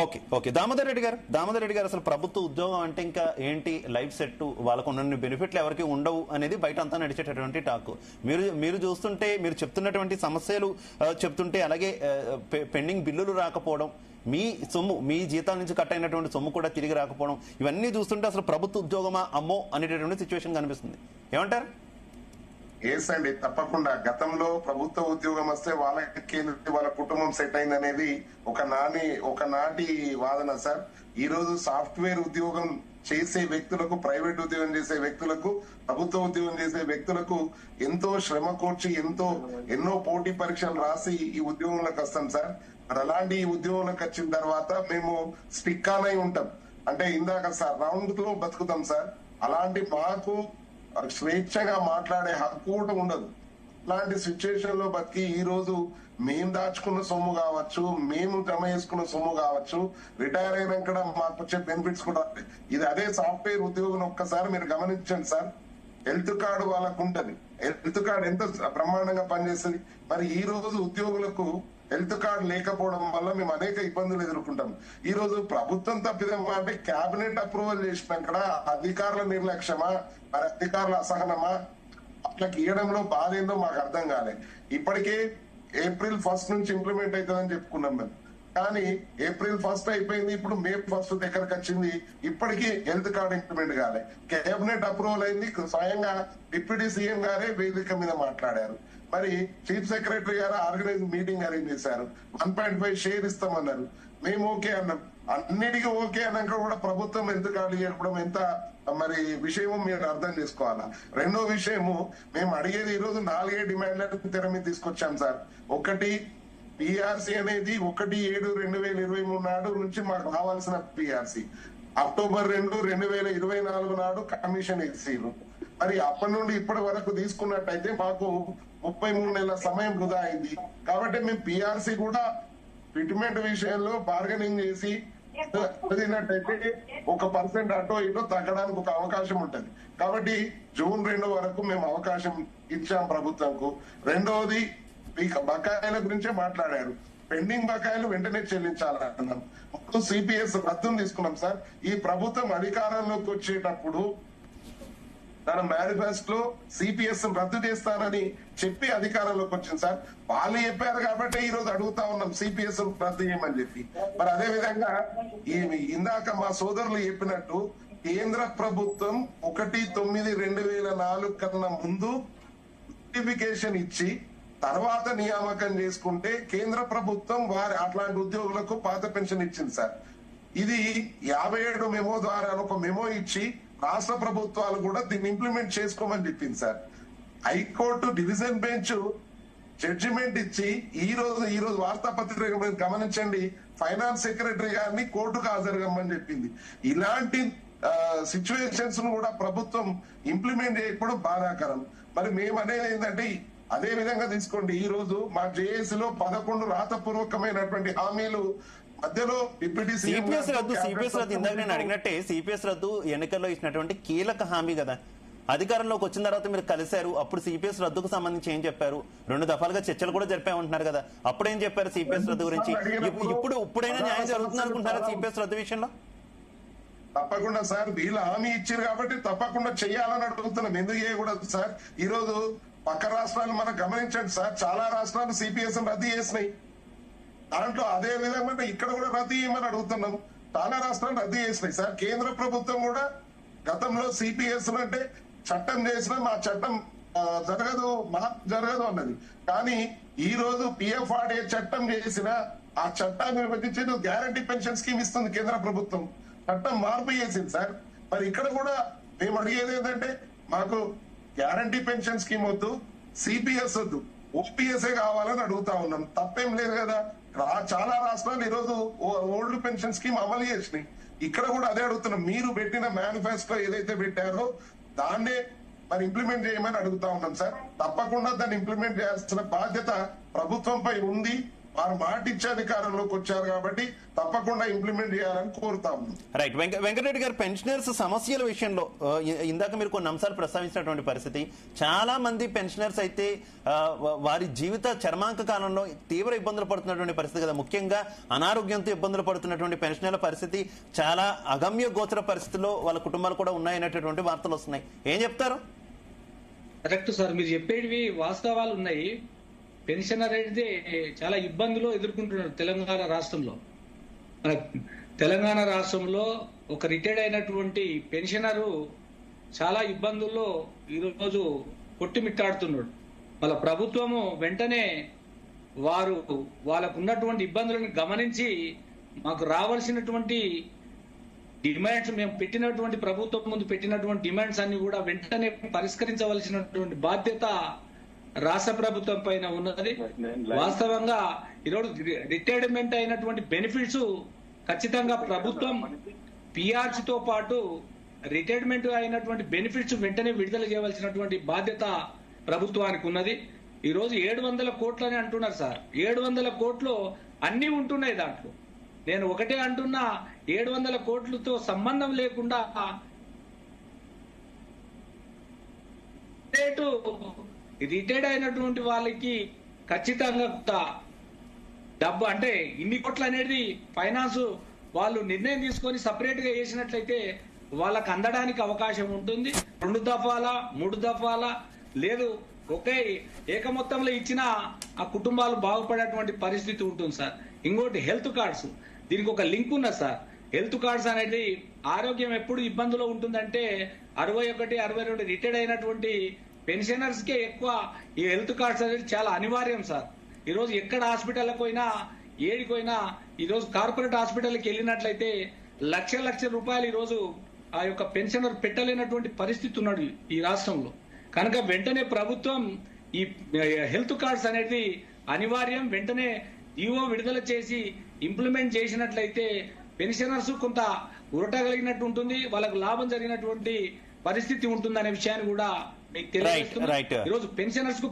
Okay okay Damodar Reddy గారు అసలు ప్రభుత్వ ఉద్యోగం అంటే ఇంకా ఏంటి, లైఫ్ సెట్, వాళ్ళకు ఉన్న బెనిఫిట్లు ఎవరికి ఉండవు అనేది బయట అంతా నడిచేటటువంటి టాక్. మీరు చూస్తుంటే, మీరు చెప్తున్నటువంటి సమస్యలు చెప్తుంటే, అలాగే పెండింగ్ బిల్లులు రాకపోవడం, మీ సొమ్ము, మీ జీతాల నుంచి కట్ అయినటువంటి సొమ్ము కూడా తిరిగి రాకపోవడం, ఇవన్నీ చూస్తుంటే అసలు ప్రభుత్వ ఉద్యోగమా అమ్మో అనేటటువంటి సిచ్యువేషన్ కనిపిస్తుంది. ఏమంటారు? ఎస్ అండి, తప్పకుండా. గతంలో ప్రభుత్వ ఉద్యోగం వస్తే వాళ్ళకి వాళ్ళ కుటుంబం సెట్ అయింది అనేది ఒకనాటి వాదన సార్. ఈ రోజు సాఫ్ట్వేర్ ఉద్యోగం చేసే వ్యక్తులకు, ప్రైవేట్ ఉద్యోగం చేసే వ్యక్తులకు, ప్రభుత్వ ఉద్యోగం చేసే వ్యక్తులకు ఎంతో శ్రమ కూర్చి ఎన్నో పోటీ పరీక్షలు రాసి ఈ ఉద్యోగంలోకి వస్తాం సార్. మరి అలాంటి ఈ ఉద్యోగంలోకి వచ్చిన తర్వాత మేము స్టిక్ ఆన్ అయి ఉంటాం. అంటే ఇందాక సార్ రౌండ్ లో బతుకుతాం సార్. అలాంటి మాకు స్వేచ్ఛగా మాట్లాడే హక్కు కూడా ఉండదు. ఇలాంటి సిచ్యువేషన్ లో బతికి ఈ రోజు మేము దాచుకున్న సొమ్ము కావచ్చు, మేము జమ చేసుకున్న సొమ్ము కావచ్చు, రిటైర్ అయినాక మాకు వచ్చే బెనిఫిట్స్ కూడా ఇది అదే సాఫ్ట్వేర్ ఉద్యోగం ఒక్కసారి మీరు గమనించండి సార్. హెల్త్ కార్డు వాళ్ళకు ఉంటది. హెల్త్ కార్డు ఎంత బ్రహ్మాండంగా పనిచేస్తుంది. మరి ఈ రోజు ఉద్యోగులకు హెల్త్ కార్డు లేకపోవడం వల్ల మేము అనేక ఇబ్బందులు ఎదుర్కొంటాం. ఈ రోజు ప్రభుత్వం తప్పిదమా అంటే కేబినెట్ అప్రూవల్ చేసినాక అధికారుల నిర్లక్ష్యమా, మరి అధికారుల అసహనమా, అట్లకి ఇవ్వడంలో బాధ ఏందో మాకు అర్థం కాలే. ఇప్పటికే April 1 నుంచి ఇంప్లిమెంట్ అవుతుందని చెప్పుకున్నాం మేము. కానీ April 1 అయిపోయింది, ఇప్పుడు May 1 దగ్గరకు వచ్చింది, ఇప్పటికీ హెల్త్ కార్డు ఇంప్లిమెంట్ కాలే. కేబినెట్ అప్రూవల్ అయింది, స్వయంగా డిప్యూటీ సీఎం గారే వేదిక మీద మాట్లాడారు. మరి చీఫ్ సెక్రటరీ గారు ఆర్గనైజ్ మీటింగ్ అరేంజ్ చేశారు. 1.5 షేర్ ఇస్తామన్నారు. మేము ఓకే అన్నాం. అన్నిటికీ ఓకే అన్నాక కూడా ప్రభుత్వం హెల్త్ కార్డు చెప్పడం ఎంత మరి విషయము మీరు అర్థం చేసుకోవాలా. రెండో విషయము, మేము అడిగేది ఈ రోజు 4 డిమాండ్లను తెర మీద తీసుకొచ్చాం సార్. ఒకటి, పిఆర్సీ అనేది 1/7/2023 నాడు నుంచి మాకు రావాల్సిన పిఆర్సీ October 2, 2024 నాడు కమిషన్ ఇచ్చారు. మరి అప్పటి నుండి ఇప్పటి వరకు తీసుకున్నట్టయితే మాకు 33 నెలల సమయం వృధా అయింది. కాబట్టి మేము పిఆర్సీ కూడా ఫిట్మెంట్ విషయంలో బార్గెనింగ్ చేసి చదివినట్టయితే 1% అటో ఇటో తగ్గడానికి ఒక అవకాశం ఉంటది. కాబట్టి June 2 వరకు మేము అవకాశం ఇచ్చాం ప్రభుత్వంకు. రెండవది, బకాయిల గురించే మాట్లాడారు. పెండింగ్ బకాయిలు వెంటనే చెల్లించాలన్నాం. సిపిఎస్ రద్దును తీసుకున్నాం సార్. ఈ ప్రభుత్వం అధికారంలోకి వచ్చేటప్పుడు తన మేనిఫెస్టోలో సిపిఎస్ రద్దు చేస్తానని చెప్పి అధికారంలోకి వచ్చింది సార్. వాళ్ళు చెప్పారు కాబట్టి ఈ రోజు అడుగుతా ఉన్నాం సిపిఎస్ రద్దు చేయమని చెప్పి. మరి అదే విధంగా ఇందాక మా సోదరులు చెప్పినట్టు కేంద్ర ప్రభుత్వం 1/9/2004 కన్నా ముందు నోటిఫికేషన్ ఇచ్చి తర్వాత నియామకం చేసుకుంటే కేంద్ర ప్రభుత్వం అట్లాంటి ఉద్యోగులకు పాత పెన్షన్ ఇచ్చింది సార్. ఇది 57 మెమో ద్వారా ఒక మెమో ఇచ్చి రాష్ట్ర ప్రభుత్వాలు కూడా దీన్ని ఇంప్లిమెంట్ చేసుకోమని చెప్పింది sir. High court division bench judgement ఇచ్చి ఈ రోజు వార్తాపత్రిక గమనించండి, ఫైనాన్స్ సెక్రటరీ గారిని కోర్టుకు హాజరుగమ్మని చెప్పింది. ఇలాంటి సిచ్యువేషన్స్ ను కూడా ప్రభుత్వం ఇంప్లిమెంట్ చేయకపోవడం బాధాకరం. మరి మేము అనేది ఏంటంటే అదే విధంగా తీసుకోండి, ఈ రోజు మా జేఏసీలో 11 రాతపూర్వకమైనటువంటి హామీలు మధ్యలో డిప్యూటీ సిపిఎస్ రద్దు ఇందాక నేను అడిగినట్టే సిపిఎస్ రద్దు ఎన్నికల్లో ఇచ్చినటువంటి కీలక హామీ కదా. అధికారంలోకి వచ్చిన తర్వాత మీరు కలిశారు, అప్పుడు సిపిఎస్ రద్దుకు సంబంధించి ఏం చెప్పారు? 2 దఫాలుగా చర్చలు కూడా జరిపామంటున్నారు కదా, అప్పుడేం చెప్పారు సిపిఎస్ రద్దు గురించి? ఇప్పుడైనా న్యాయం జరుగుతుంది అనుకుంటున్నారా సిపిఎస్ రద్దు విషయంలో? తప్పకుండా సార్, వీళ్ళు హామీ ఇచ్చారు కాబట్టి తప్పకుండా చెయ్యాలని అడుగుతున్నాం. ఎందుకు చేయకూడదు సార్? ఈ రోజు పక్క రాష్ట్రాలు మనం గమనించండి సార్, చాలా రాష్ట్రాలు సిపిఎస్ రద్దు చేసినాయి. దాంట్లో అదే విధంగా ఇక్కడ కూడా రద్దు చేయమని అడుగుతున్నాం. చాలా రాష్ట్రాలు రద్దు చేసినాయి సార్. కేంద్ర ప్రభుత్వం కూడా గతంలో సిపిఎస్ అంటే చట్టం చేసినా మా చట్టం జరగదు అన్నది. కానీ ఈ రోజు పిఎఫ్ఆర్డే చట్టం చేసిన ఆ చట్టాన్ని విభజించి గ్యారంటీ పెన్షన్ స్కీమ్ ఇస్తుంది కేంద్ర ప్రభుత్వం. చట్టం మార్పు చేసింది సార్. మరి ఇక్కడ కూడా మేము అడిగేది ఏంటంటే మాకు గ్యారంటీ పెన్షన్ స్కీమ్ వద్దు, సిపిఎస్ వద్దు, ఓపీఎస్ఏ కావాలని అడుగుతా ఉన్నాం. తప్పేం లేదు కదా. చాలా రాష్ట్రాలు ఈ రోజు ఓల్డ్ పెన్షన్ స్కీమ్ అమలు చేసినాయి. ఇక్కడ కూడా అదే అడుగుతున్నాం. మీరు పెట్టిన మేనిఫెస్టో ఏదైతే పెట్టారో దాన్నే మరి ఇంప్లిమెంట్ చేయమని అడుగుతా ఉన్నాం సార్. తప్పకుండా దాన్ని ఇంప్లిమెంట్ చేయాల్సిన బాధ్యత ప్రభుత్వంపై ఉంది. వారు మాట ఇచ్చే అధికారంలోకి వచ్చారు కాబట్టి తప్పకుండా ఇంప్లిమెంట్ చేయాలని కోరుతాము. రైట్. వెంకటరెడ్డి గారు, పెన్షనర్స్ సమస్యల విషయంలో ఇందాక మీరు కొన్ని అంశాలు ప్రస్తావించినటువంటి పరిస్థితి, చాలా మంది పెన్షనర్స్ అయితే వారి జీవిత చర్మాంక కాలంలో తీవ్ర ఇబ్బందులు పడుతున్నటువంటి పరిస్థితి కదా. ముఖ్యంగా అనారోగ్యంతో ఇబ్బందులు పడుతున్నటువంటి పెన్షనర్ల పరిస్థితి చాలా అగమ్య గోచర పరిస్థితిలో వాళ్ళ కుటుంబాలు కూడా ఉన్నాయనేటటువంటి వార్తలు వస్తున్నాయి. ఏం చెప్తారు? కరెక్ట్ సార్, మీరు చెప్పేటివి వాస్తవాలు ఉన్నాయి. పెన్షనర్ అయితే చాలా ఇబ్బందులు ఎదుర్కొంటున్నారు తెలంగాణ రాష్ట్రంలో. మన తెలంగాణ రాష్ట్రంలో ఒక రిటైర్డ్ అయినటువంటి పెన్షనరు చాలా ఇబ్బందుల్లో ఈరోజు కొట్టుమిట్టాడుతున్నాడు. వాళ్ళ ప్రభుత్వము వెంటనే వాళ్ళకు ఉన్నటువంటి ఇబ్బందులను గమనించి మాకు రావాల్సినటువంటి డిమాండ్స్, మేము పెట్టినటువంటి ప్రభుత్వం ముందు పెట్టినటువంటి డిమాండ్స్ అన్ని కూడా వెంటనే పరిష్కరించవలసినటువంటి బాధ్యత రాష్ట్ర ప్రభుత్వం పైన ఉన్నది. వాస్తవంగా ఈరోజు రిటైర్మెంట్ అయినటువంటి బెనిఫిట్స్ ఖచ్చితంగా ప్రభుత్వం పిఆర్సీ తో పాటు రిటైర్మెంట్ అయినటువంటి బెనిఫిట్స్ వెంటనే విడుదల చేయవలసినటువంటి బాధ్యత ప్రభుత్వానికి ఉన్నది. ఈ రోజు 700 కోట్లు అని అంటున్నారు సార్. 700 కోట్లు అన్ని ఉంటున్నాయి దాంట్లో. నేను ఒకటే అంటున్నా, 700 కోట్లతో సంబంధం లేకుండా రిటైర్డ్ అయినటువంటి వాళ్ళకి ఖచ్చితంగా డబ్బు అంటే ఇన్ని కోట్లు అనేది ఫైనాన్స్ వాళ్ళు నిర్ణయం తీసుకొని సపరేట్ గా వేసినట్లయితే వాళ్ళకి అందడానికి అవకాశం ఉంటుంది. 2 దఫాల 3 దఫాల లేదు, ఒకే ఏక మొత్తంలో ఇచ్చినా ఆ కుటుంబాలు బాగుపడేటువంటి పరిస్థితి ఉంటుంది సార్. ఇంకోటి హెల్త్ కార్డ్స్, దీనికి ఒక లింక్ ఉన్నది సార్. హెల్త్ కార్డ్స్ అనేది ఆరోగ్యం ఎప్పుడు ఇబ్బందులో ఉంటుందంటే 61, 62 రిటైర్డ్ అయినటువంటి పెన్షనర్స్ కే ఎక్కువ ఈ హెల్త్ కార్డ్స్ అనేది చాలా అనివార్యం సార్. ఈరోజు ఎక్కడ హాస్పిటల్కి పోయినా ఏడిపోయినా ఈరోజు కార్పొరేట్ హాస్పిటల్కి వెళ్ళినట్లయితే లక్ష రూపాయలు ఈరోజు ఆ యొక్క పెన్షనర్ పెట్టలేనటువంటి పరిస్థితి ఉన్నాడు ఈ రాష్ట్రంలో. కనుక వెంటనే ప్రభుత్వం ఈ హెల్త్ కార్డ్స్ అనేది అనివార్యం, వెంటనే ఈఓ విడుదల చేసి ఇంప్లిమెంట్ చేసినట్లయితే పెన్షనర్స్ కొంత ఉరటగలిగినట్టు ఉంటుంది, వాళ్ళకు లాభం జరిగినటువంటి పరిస్థితి ఉంటుందనే విషయాన్ని కూడా మీకు తెలియజేస్తున్నాను. ఈరోజు పెన్షనర్స్ కు